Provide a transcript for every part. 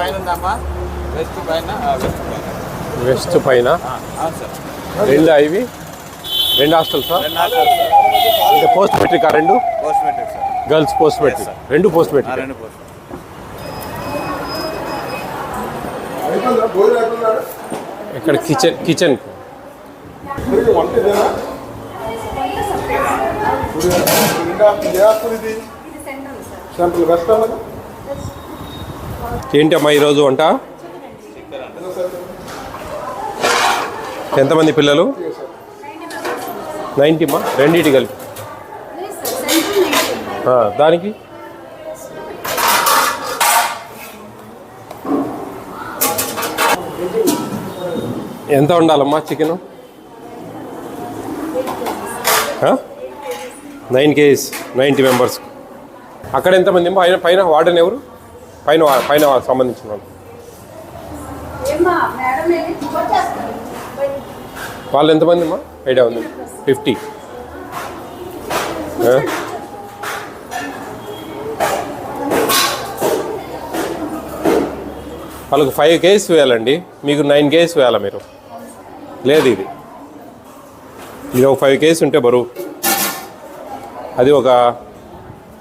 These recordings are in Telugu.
పైన ఉందమ్మా, వెస్ట్ పైన రెండు ఇవి రెండు హాస్టల్ సార్. అంటే పోస్ట్ మెట్రిక్ రెండు post matric sir. Girls post matric రెండు పోస్ట్ మెట్రిక్. రెండు పోస్ట్. ఇక్కడ కిచెన్ ఏంటమ్మా ఈరోజు వంట? ఎంతమంది పిల్లలు? 90 మా రెండింటి కలిపి. దానికి ఎంత ఉండాలమ్మా చికెను? 9 kgs 90 members. అక్కడ ఎంతమంది అమ్మా? పైన వార్డెన్ ఎవరు? పైన సంబంధించిన వాళ్ళు ఎంతమంది అమ్మా? ఐడియా ఉంది 50. వాళ్ళకు 5 kgs వేయాలండి, మీకు 9 kgs వేయాలా మీరు? లేదు ఇది ఒక 5 kgs ఉంటే బరువు, అది ఒక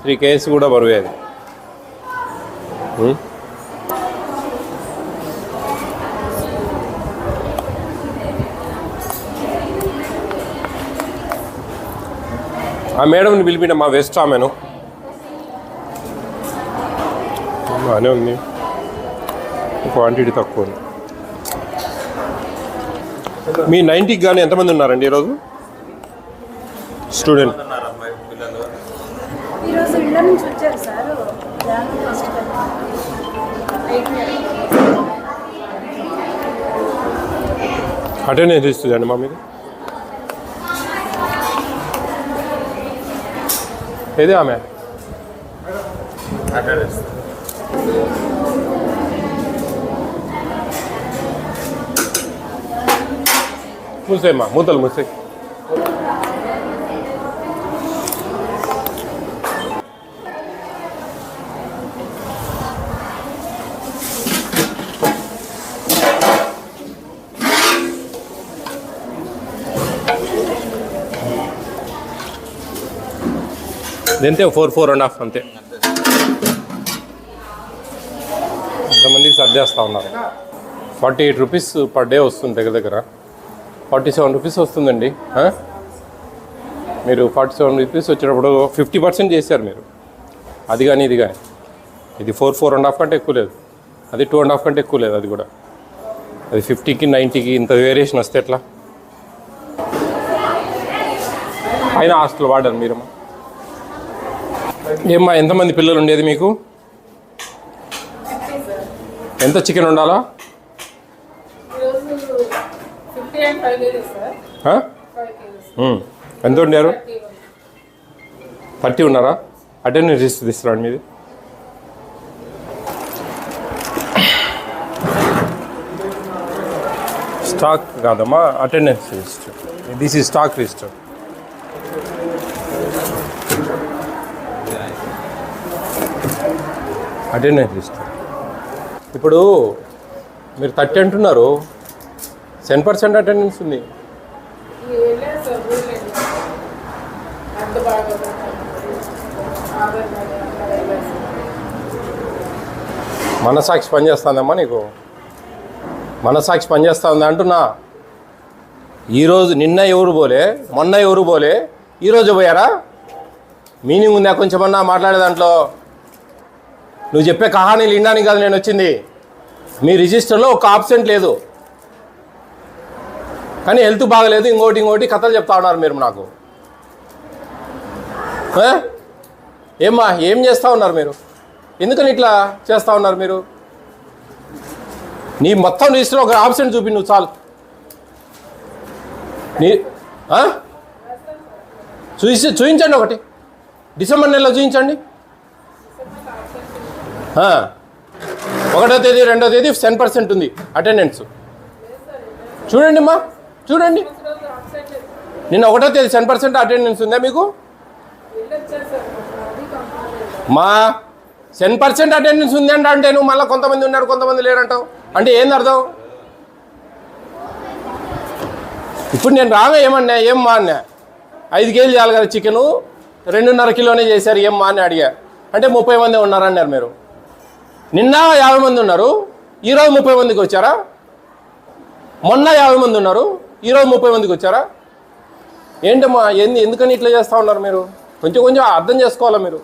3 kgs కూడా బరువే అది. ఆ మేడంని పిలిపిన మా వెస్ట్ ఆమెను బాగానే ఉంది, క్వాంటిటీ తక్కువ ఉంది. మీ 90కి కానీ ఎంతమంది ఉన్నారండి ఈరోజు స్టూడెంట్? అటెండెన్స్ ఇస్తుందండి మా మీద? ఏదే ఆమె అటెండెన్స్. మూసేమ్మా, మూతలు మూసే. ఇదంతే 4.5 అంతే. ఇంతమందికి సర్దేస్తూ ఉన్నారు. 48 రూపీస్ పర్ డే వస్తుంది, దగ్గర 47 రూపీస్ వస్తుందండి. మీరు 47 రూపీస్ వచ్చినప్పుడు 50% చేశారు మీరు. అది కానీ ఇది కానీ ఇది 4.5 కంటే ఎక్కువ లేదు, అది 2.5 కంటే ఎక్కువ లేదు. అది కూడా అది 50కి 90కి ఇంత వేరియేషన్ వస్తే ఎట్లా? అయినా హాస్టల్ వాడారు మీరమ్మా? ఏమ్మా ఎంతమంది పిల్లలు ఉండేది మీకు? ఎంత చికెన్ ఉండాలా? ఎంత ఉండారు? 30 ఉన్నారా? అటెండెన్స్ లిస్ట్ తీసుకురండి మీది. స్టాక్ కాదమ్మా, attendance list. This is stock list. Attendance list. ఇప్పుడు మీరు 30 అంటున్నారు, 10% అటెండెన్స్ ఉంది. మనసాక్షి పనిచేస్తుందమ్మా నీకు? మనసాక్షి పనిచేస్తుంది అంటున్నా. ఈరోజు నిన్న ఎవరు పోలే, మొన్న ఎవరు పోలే, ఈరోజు పోయారా? మీనింగ్ ఉందా కొంచెమన్నా మాట్లాడే దాంట్లో? నువ్వు చెప్పే కహానీలు వినడానికి కాదు నేను వచ్చింది. మీ రిజిస్టర్లో ఒక ఆబ్సెంట్ లేదు, కానీ హెల్త్ బాగలేదు, ఇంకోటి కథలు చెప్తా ఉన్నారు మీరు నాకు. ఏమ్మా ఏం చేస్తూ ఉన్నారు మీరు? ఎందుకని ఇట్లా చేస్తూ ఉన్నారు మీరు? నీ మొత్తం రిజిస్టర్లో ఒక ఆబ్సెంట్ చూపి నువ్వు చాలు. నీ చూపించండి, ఒకటి డిసెంబర్ నెలలో చూపించండి. 1వ తేదీ 2వ తేదీ 10% ఉంది అటెండెన్స్. చూడండి అమ్మా, చూడండి. నిన్న 1వ తేదీ 10% అటెండెన్స్ ఉందా మీకు? మా 10% అటెండెన్స్ ఉంది అంటే నువ్వు మళ్ళీ కొంతమంది ఉన్నారు కొంతమంది లేరంటావు అంటే ఏంది అర్థం? ఇప్పుడు నేను రాగా ఏమన్నా ఏం మాన్నా 5 కేజీలు చేయాలి కదా చికెను 2.5 కిలోనే చేశారు ఏం మాని అడిగా అంటే 30 మంది ఉన్నారన్నారు మీరు. నిన్న 50 మంది ఉన్నారు, ఈరోజు 30 మందికి వచ్చారా? మొన్న 50 మంది ఉన్నారు, ఈరోజు 30 మందికి వచ్చారా? ఏంటమ్మా ఎందుకని ఇట్లా చేస్తూ ఉన్నారు మీరు? కొంచెం అర్థం చేసుకోవాలా మీరు.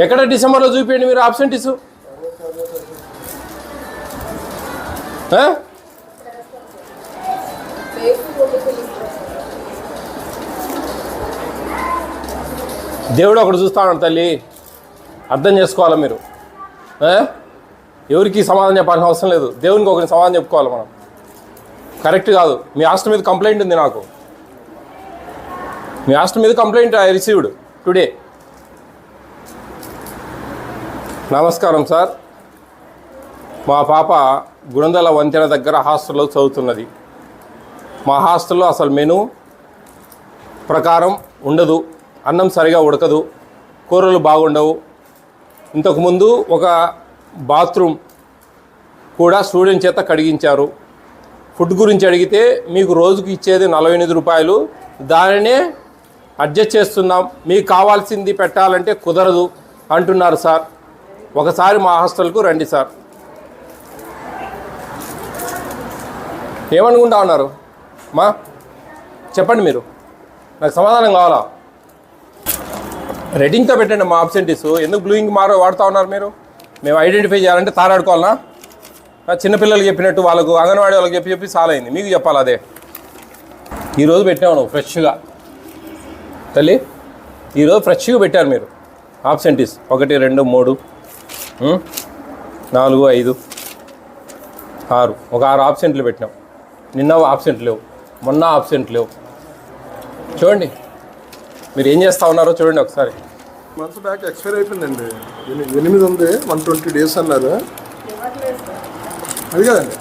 ఎక్కడ డిసెంబర్లో చూపించండి మీరు ఆబ్సెంటీస్. దేవుడు ఒకడు చూస్తా ఉన్నాడు తల్లి, అర్థం చేసుకోవాలి మీరు. ఎవరికి సమాధానం చెప్పాల్సిన అవసరం లేదు, దేవునికి ఒకరికి సమాధానం చెప్పుకోవాలి మనం. కరెక్ట్ కాదు. మీ హాస్టల్ మీద కంప్లైంట్ ఉంది నాకు, మీ హాస్టల్ మీద కంప్లైంట్ ఐ రిసీవ్డ్ టుడే. నమస్కారం సార్, మా పాప గుణదల వంతెన దగ్గర హాస్టల్లో చదువుతున్నది. మా హాస్టల్లో అసలు మెనూ ప్రకారం ఉండదు, అన్నం సరిగా ఉడకదు, కూరలు బాగుండవు. ఇంతకుముందు ఒక బాత్రూమ్ కూడా స్టూడెంట్ చేత కడిగించారు. ఫుడ్ గురించి అడిగితే మీకు రోజుకి ఇచ్చేది 48 రూపాయలు, దానినే అడ్జస్ట్ చేస్తున్నాం, మీకు కావాల్సింది పెట్టాలంటే కుదరదు అంటున్నారు సార్. ఒకసారి మా హాస్టల్కు రండి సార్. ఏమనుకుంటా ఉన్నారు మా? చెప్పండి మీరు, నాకు సమాధానం కావాలా. రెడ్డింగ్తో పెట్టండి మా ఆబ్సెంటీస్. ఎందుకు బ్లూయింగ్ వాడుతూ ఉన్నారు మీరు? మేము ఐడెంటిఫై చేయాలంటే తారాడుకోవాలనా? చిన్నపిల్లలకి చెప్పినట్టు వాళ్ళకు అంగన్వాడీ వాళ్ళకి చెప్పి చాలా అయింది, మీకు చెప్పాలి అదే. ఈరోజు పెట్టావు నువ్వు ఫ్రెష్గా తల్లి, ఈరోజు ఫ్రెష్గా పెట్టారు మీరు ఆబ్సెంటీస్. 1 2 3 4 5 6 ఒక 6 ఆబ్సెంట్లు పెట్టినాం. నిన్న ఆబ్సెంట్ లేవు, మొన్న ఆబ్సెంట్ లేవు. చూడండి మీరు ఏం చేస్తూ ఉన్నారో చూడండి ఒకసారి. మంత్స్ బ్యాక్ ఎక్స్పైర్ అయిపోయిందండి. 8 ఉంది, 120 days అన్నారు. అది కదండి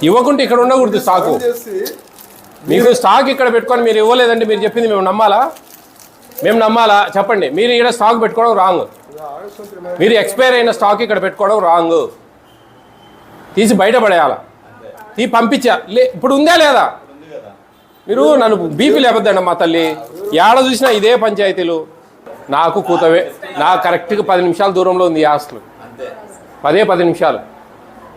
ఇవ్వకుంటే ఇక్కడ ఉండకూడదు స్టాకు. మీకు స్టాక్ ఇక్కడ పెట్టుకొని మీరు ఇవ్వలేదంటే మీరు చెప్పింది మేము నమ్మాలా? మేము నమ్మాలా చెప్పండి. మీరు ఇక్కడ స్టాక్ పెట్టుకోవడం రాంగ్. మీరు ఎక్స్పైర్ అయిన స్టాక్ ఇక్కడ పెట్టుకోవడం రాంగ్. తీసి బయటపడేయాలా, తీసి పంపించా. ఇప్పుడు ఉందా లేదా? మీరు నన్ను బీపీ లేపద్దండి మా తల్లి. ఏడ చూసినా ఇదే పంచాయతీలు. నాకు కూతవే, నాకు కరెక్ట్గా 10 నిమిషాల దూరంలో ఉంది ఈ హాస్టల్. 10 నిమిషాలు.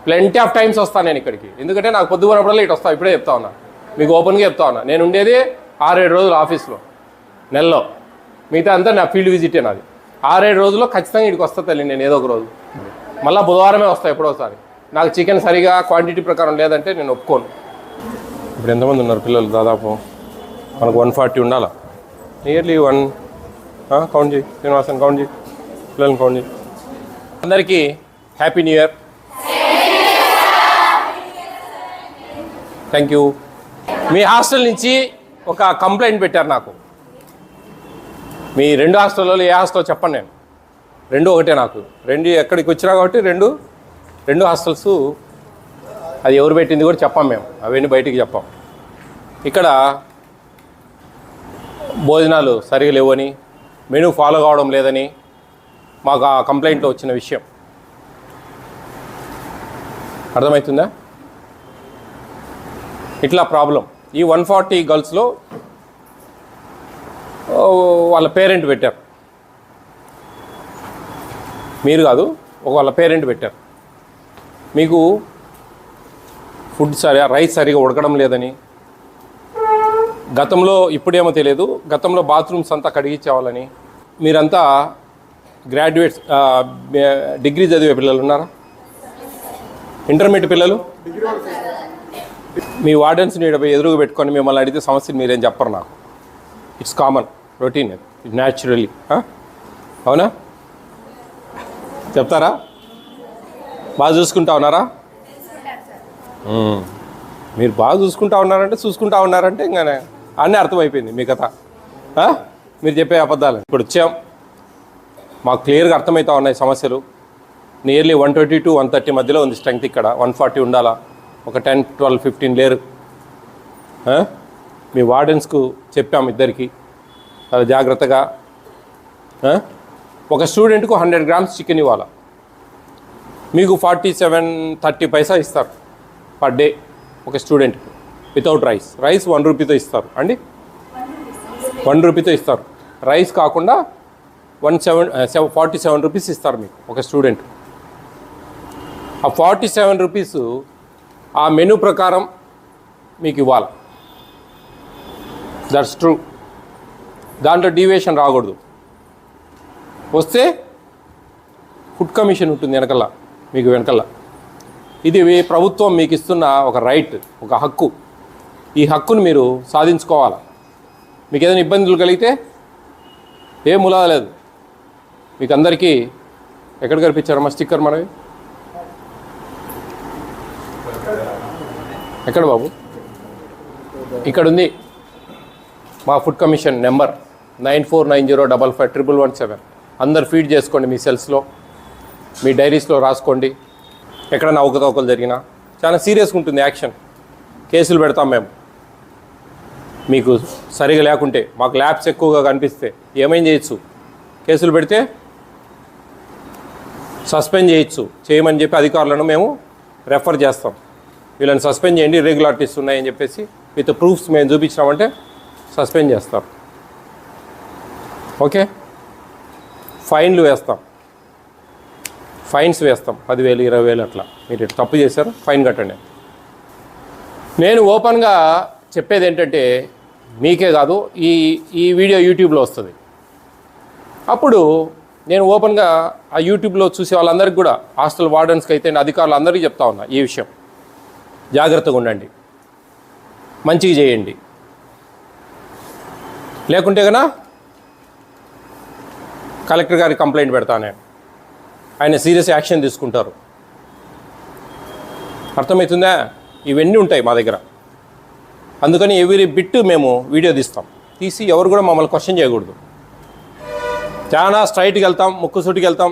ప్లెంటీ ఆఫ్ టైమ్స్ వస్తాను నేను ఇక్కడికి, ఎందుకంటే నాకు పొద్దున్నప్పుడల్లా ఇటు వస్తాను. ఇప్పుడే చెప్తా ఉన్నా, మీకు ఓపెన్గా చెప్తా ఉన్నా. నేను ఉండేది 6-7 రోజులు ఆఫీస్లో నెలలో, మిగతా అంతా నా ఫీల్డ్ విజిటే నాది. 6-7 రోజుల్లో ఖచ్చితంగా ఇక్కడికి వస్తా తల్లి నేను ఏదో ఒక రోజు. మళ్ళీ బుధవారమే వస్తాను ఎప్పుడోసారి. నాకు చికెన్ సరిగా క్వాంటిటీ ప్రకారం లేదంటే నేను ఒప్పుకోను. ఇప్పుడు ఎంతమంది ఉన్నారు పిల్లలు? దాదాపు మనకు 140 ఉండాలా. నియర్లీ 1 కౌంట్ చేయి శ్రీనివాసన్, కౌంట్ చేయి పిల్లల్ని, కౌంట్ చేయి. అందరికీ happy new year. Thank you. Me hostel నుంచి ఒక కంప్లైంట్ పెట్టారు నాకు. మీ 2 హాస్టల్లో ఏ హాస్టల్ చెప్పండి. నేను 2 ఒకటే, నాకు 2 ఎక్కడికి వచ్చినా కాబట్టి 2 హాస్టల్స్. అది ఎవరు పెట్టింది కూడా చెప్పాం మేము, అవన్నీ బయటికి చెప్పాం. ఇక్కడ భోజనాలు సరిగా లేవని, మెనూ ఫాలో కావడం లేదని మాకు ఆ కంప్లైంట్లో వచ్చిన విషయం అర్థమవుతుందా? ఇట్లా ప్రాబ్లం. ఈ 140 గర్ల్స్లో వాళ్ళ పేరెంట్ పెట్టారు, మీరు కాదు, వాళ్ళ పేరెంట్ పెట్టారు. మీకు ఫుడ్ రైస్ సరిగా ఉడకడం లేదని, గతంలో ఇప్పుడేమో తెలియదు, గతంలో బాత్రూమ్స్ అంతా కడిగించేవాళ్ళని. మీరంతా గ్రాడ్యుయేట్స్, డిగ్రీ చదివే పిల్లలు ఉన్నారా? ఇంటర్మీడియట్ పిల్లలు? మీ వార్డెన్స్ని ఎదురుగా పెట్టుకొని మిమ్మల్ని అడిగితే సమస్యలు మీరేం చెప్పరు నాకు. It's common routine, it naturally. అవునా? చెప్తారా? బాగా చూసుకుంటా ఉన్నారా? మీరు బాగా చూసుకుంటా ఉన్నారంటే ఇంకా అన్నీ అర్థమైపోయింది మీ కథ. మీరు చెప్పే అబద్ధాలు. ఇప్పుడు వచ్చాం, మాకు క్లియర్గా అర్థమవుతా ఉన్నాయి సమస్యలు. నియర్లీ 120 to 130 మధ్యలో ఉంది స్ట్రెంగ్త్. ఇక్కడ 140 ఉండాలా, ఒక 10, 12, 15 లేరు. మీ వార్డెన్స్కు చెప్పాము ఇద్దరికి, చాలా జాగ్రత్తగా ఒక స్టూడెంట్కు 100 grams చికెన్ ఇవ్వాలి, మీకు 47-30 పైసా ఇస్తారు పర్ డే ఒక స్టూడెంట్కి వితౌట్ రైస్. రైస్ 1 రూపీతో ఇస్తారు అండి, 1 రూపీతో ఇస్తారు. రైస్ కాకుండా 47 రూపీస్ ఇస్తారు మీకు ఒక స్టూడెంట్. ఆ 47 రూపీస్ ఆ మెనూ ప్రకారం మీకు ఇవ్వాలి. That's true. దాంట్లో డీవియేషన్ రాకూడదు. వస్తే ఫుడ్ కమిషన్ ఉంటుంది వెనకల్లా, మీకు వెనకల్లా. ఇది ప్రభుత్వం మీకు ఇస్తున్న ఒక రైట్, ఒక హక్కు. ఈ హక్కును మీరు సాధించుకోవాలి. మీకు ఏదైనా ఇబ్బందులు కలిగితే ఏం ములా లేదు. మీకు అందరికీ ఎక్కడ కనిపించారమ్మా స్టిక్కర్ మనవి? ఎక్కడ బాబు? ఇక్కడ ఉంది మా ఫుడ్ కమిషన్ నెంబర్ 9490555117. అందరు ఫీడ్ చేసుకోండి మీ సెల్స్లో, మీ డైరీస్లో రాసుకోండి. ఎక్కడైనా అవకతవకలు జరిగినా చాలా సీరియస్గా ఉంటుంది యాక్షన్. కేసులు పెడతాం మేము. మీకు సరిగా లేకుంటే, మాకు ల్యాబ్స్ ఎక్కువగా కనిపిస్తే ఏమేం చేయొచ్చు, కేసులు పెడితే సస్పెండ్ చేయొచ్చు. చేయమని చెప్పి అధికారులను మేము రెఫర్ చేస్తాం. వీళ్ళని సస్పెండ్ చేయండి, ఇర్రెగ్యులారిటీస్ ఉన్నాయని చెప్పేసి విత్ ప్రూఫ్స్ మేము చూపించినామంటే సస్పెండ్ చేస్తాం. ఓకే, ఫైన్లు వేస్తాం, ఫైన్స్ వేస్తాం 10,000 20,000 అట్లా. మీరు తప్పు చేశారు, ఫైన్ కట్టండి. నేను ఓపెన్గా చెప్పేది ఏంటంటే, మీకే కాదు, ఈ వీడియో యూట్యూబ్లో వస్తుంది. అప్పుడు నేను ఓపెన్గా ఆ యూట్యూబ్లో చూసే వాళ్ళందరికీ కూడా, హాస్టల్ వార్డెన్స్కి అయితే అధికారులు అందరికీ చెప్తా ఉన్నా ఈ విషయం. జాగ్రత్తగా ఉండండి, మంచిగా చేయండి. లేకుంటే కన్నా కలెక్టర్ గారికి కంప్లైంట్ పెడతాను నేను. ఆయన సీరియస్ యాక్షన్ తీసుకుంటారు. అర్థమవుతుందా? ఇవన్నీ ఉంటాయి మా దగ్గర. అందుకని ఎవ్రీ బిట్ మేము వీడియో తీసి ఎవరు కూడా మమ్మల్ని క్వశ్చన్ చేయకూడదు. చాలా స్ట్రైట్కి వెళ్తాం, ముక్కుసూటికి వెళ్తాం.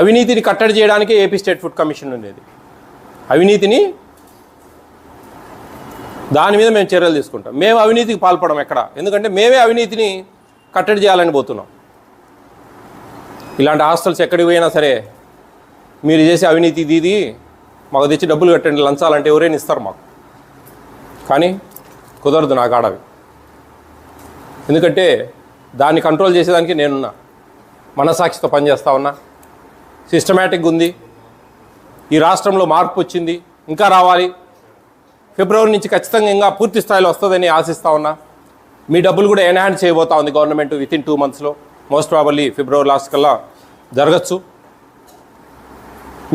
అవినీతిని కట్టడి చేయడానికే ఏపీ స్టేట్ ఫుడ్ కమిషన్ ఉండేది. అవినీతిని, దాని మీద మేము చర్యలు తీసుకుంటాం. మేము అవినీతికి పాల్పడం ఎక్కడ, ఎందుకంటే మేమే అవినీతిని కట్టడి చేయాలని పోతున్నాం. ఇలాంటి హాస్టల్స్ ఎక్కడికి పోయినా సరే మీరు చేసే అవినీతి ఇది మాకు తెచ్చి డబ్బులు కట్టండి, లంచాలంటే ఎవరైనా ఇస్తారు మాకు. కానీ కుదరదు నాకు ఆడవి. ఎందుకంటే దాన్ని కంట్రోల్ చేసేదానికి నేనున్నా, మనసాక్షితో పనిచేస్తా ఉన్నా. సిస్టమేటిక్గా ఉంది. ఈ రాష్ట్రంలో మార్పు వచ్చింది, ఇంకా రావాలి. ఫిబ్రవరి నుంచి ఖచ్చితంగా ఇంకా పూర్తి స్థాయిలో వస్తుందని ఆశిస్తూ ఉన్నా. మీ డబ్బులు కూడా ఎన్హాన్స్ చేయబోతా ఉంది గవర్నమెంట్ వితిన్ 2 monthsలో. మోస్ట్ ప్రాబబ్లీ ఫిబ్రవరి లాస్ట్ కల్లా జరగచ్చు.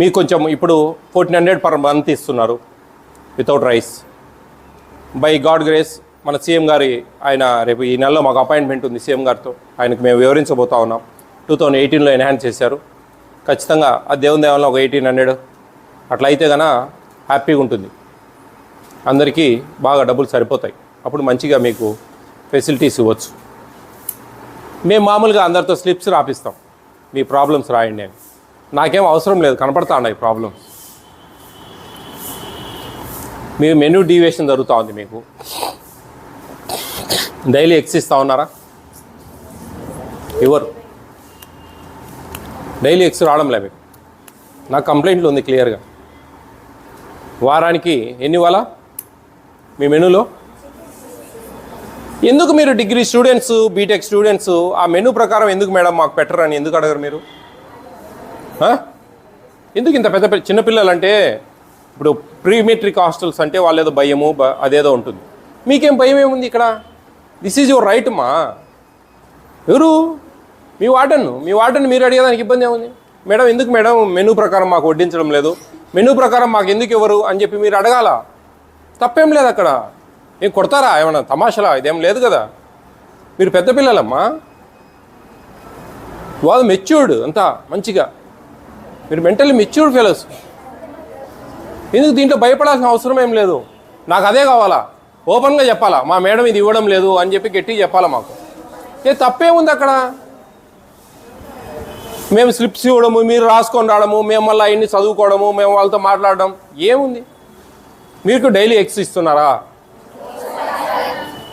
మీకు కొంచెం ఇప్పుడు 1400 per month ఇస్తున్నారు without rice. By God grace మన సీఎం గారి, ఆయన రేపు ఈ నెలలో మాకు అపాయింట్మెంట్ ఉంది సీఎం గారితో. ఆయనకు మేము వివరించబోతా ఉన్నాం. 2018లో ఎన్హాన్స్ చేశారు. ఖచ్చితంగా ఆ దేవుని దేవాలయం ఒక 1800 అట్లా అయితే కన్నా హ్యాపీగా ఉంటుంది. అందరికీ బాగా డబ్బులు సరిపోతాయి. అప్పుడు మంచిగా మీకు ఫెసిలిటీస్ ఇవ్వచ్చు. మేము మామూలుగా అందరితో స్లిప్స్ రాపిస్తాం, మీ ప్రాబ్లమ్స్ రాయండి అని. నాకేం అవసరం లేదు, కనపడతా ఉన్నాయి ప్రాబ్లమ్స్. మీ మెనూ డీవియేషన్ జరుగుతూ ఉంది. మీకు డైలీ ఎగ్స్ ఇస్తూ ఉన్నారా? ఎవరు డైలీ ఎగ్స్ రావడంలే మీకు. నాకు కంప్లైంట్లు ఉంది క్లియర్గా. వారానికి ఎన్ని ఇవ్వాలా మీ మెనూలో? ఎందుకు మీరు డిగ్రీ స్టూడెంట్స్, బీటెక్ స్టూడెంట్స్ ఆ మెనూ ప్రకారం ఎందుకు మేడం మాకు పెట్టరు అని ఎందుకు అడగరు మీరు? ఎందుకు ఇంత పెద్ద చిన్నపిల్లలు అంటే, ఇప్పుడు ప్రీ మెట్రిక్ హాస్టల్స్ అంటే వాళ్ళు ఏదో భయము అదేదో ఉంటుంది. మీకేం భయం ఏముంది ఇక్కడ? దిస్ ఈజ్ యువర్ రైట్ మా. ఎవరు? మీ వార్డన్ మీరు అడిగేదానికి ఇబ్బంది ఏముంది? మేడం ఎందుకు మేడం మెనూ ప్రకారం మాకు వడ్డించడం లేదు, మెనూ ప్రకారం మాకు ఎందుకు ఎవరు అని చెప్పి మీరు అడగాల. తప్పేం లేదు అక్కడ. ఏం కొడతారా? ఏమన్నా తమాషలా? ఇదేం లేదు కదా. మీరు పెద్ద పిల్లలమ్మా, వాళ్ళు మెచ్యూర్డ్ అంతా మంచిగా. మీరు మెంటల్లీ మెచ్యూర్డ్ ఫెలోస్. ఎందుకు దీంట్లో భయపడాల్సిన అవసరం ఏం లేదు. నాకు అదే కావాలా, ఓపెన్గా చెప్పాలా, మా మేడం ఇది ఇవ్వడం లేదు అని చెప్పి గట్టిగా చెప్పాలా మాకు. తప్పేముంది అక్కడ? మేము స్లిప్స్ ఇవ్వడము, మీరు రాసుకొని రావడము, మేము మళ్ళీ అవన్నీ చదువుకోవడము, మేము వాళ్ళతో మాట్లాడడం ఏముంది? మీకు డైలీ ఎగ్స్ ఇస్తున్నారా?